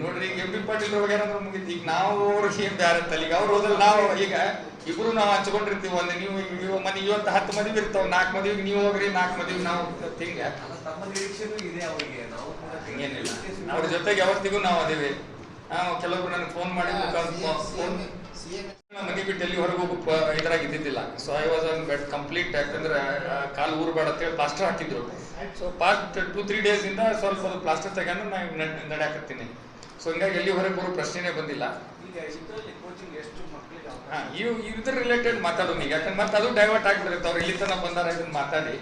ನೋಡ್ರಿ, ಈಗ MB ಪಾಟೀಲ್ ಹೋಗ್ಯಾರಂದ್ರೆ ಮುಗಿತು. ಈಗ ನಾವು ಅವ್ರಿಗೆ ಏನ್ ಬ್ಯಾರ ಅಂತಲ್ಲ. ಈಗ ಅವ್ರು ಹೋದ್ರೆ ನಾವು ಈಗ ಇಬ್ರು ನಾವು ಹಂಚ್ಕೊಂಡಿರ್ತೀವಿ. ಒಂದು ನೀವು ಇವತ್ತು 10 ಮದುವೆ ಇರ್ತಾವ, 4 ಮದುವೆಗೆ ನೀವು ಹೋಗ್ರಿ, 4 ಮದುವೆಗೆ ನಾವು ಹಿಂಗ ಏನಿಲ್ಲ. ಅವ್ರ ಜೊತೆಗೆ ಯಾವತ್ತಿಗೂ ನಾವು ಅದೇವಿ. ಕೆಲವೊಬ್ರು ನನಗೆ ಫೋನ್ ಮಾಡಿ ಮನೆ ಬಿಟ್ಟು ಎಲ್ಲಿ ಹೊರಗೆ ಹೋಗೋ ಇದ್ರಾಗ ಇದ್ದಿದ್ದಿಲ್ಲ. So I was on bed complete. ಯಾಕಂದ್ರೆ ಕಾಲು ಊರ್ಬೇಡ ಅಂತೇಳಿ ಪ್ಲಾಸ್ಟರ್ ಹಾಕಿದ್ರು. ಸೊ ಪಾಸ್ಟ್ 2-3 ಡೇಸ್ ಇಂದ ಸ್ವಲ್ಪ ಅದು ಪ್ಲಾಸ್ಟರ್ ತೆಗೆದು ನಾನು ನಡೆಯಾಕತ್ತೀನಿ. ಸೊ ಹಿಂಗಾಗಿ ಎಲ್ಲಿ ಹೊರಗೆ ಬರೋ ಪ್ರಶ್ನೆನೇ ಬಂದಿಲ್ಲ. ಇದ್ರ ರಿಲೇಟೆಡ್ ಮಾತಾಡೋಣ ಈಗ, ಯಾಕಂದ್ರೆ ಮತ್ತೆ ಅದು ಡೈವರ್ಟ್ ಆಗ್ಬಿಡುತ್ತೆ. ಅವ್ರು ಇಲ್ಲಿ ತನಕ ಬಂದಾರ ಇದನ್ನ ಮಾತಾಡಿ.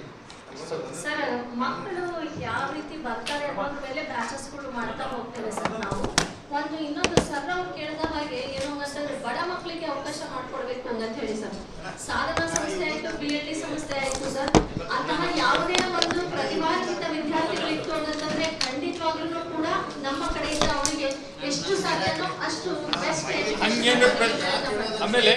ಸರ್, ಮಕ್ಕಳು ಯಾವ ರೀತಿ ಬರ್ತಾರೆ ಅನ್ನೋದ್ರ ಮೇಲೆ ಬ್ಯಾಚಸ್ಗಳು ಮಾಡ್ತಾ ಹೋಗ್ತೇವೆ ಸರ್ ನಾವು. ಇನ್ನೊಂದು ಸರ್ ಅವ್ರು ಕೇಳಿದ ಹಾಗೆ ಏನು ಅಂತಂದ್ರೆ ಬಡ ಮಕ್ಕಳಿಗೆ ಅವಕಾಶ ಮಾಡ್ಕೊಡ್ಬೇಕು ಅಂತ ಹೇಳಿ ಸರ್. ಸಾಧನಾ ಸಂಸ್ಥೆ ಆಯ್ತು, BLD ಸಂಸ್ಥೆ ಆಯ್ತು ಸರ್, ಅಂತಹ ಯಾವುದೇ ಒಂದು ಪ್ರತಿಭಾನ್ವಿತ ವಿದ್ಯಾರ್ಥಿಗಳಿತ್ತು ಅಂತಂದ್ರೆ ಖಂಡಿತವಾಗ್ಲೂ ಕೂಡ ನಮ್ಮ ಕಡೆಯಿಂದ ಅವರಿಗೆ ಎಷ್ಟು ಸಾಧ್ಯನೋ ಅಷ್ಟು ಬೆಸ್ಟ್ ಆಮೇಲೆ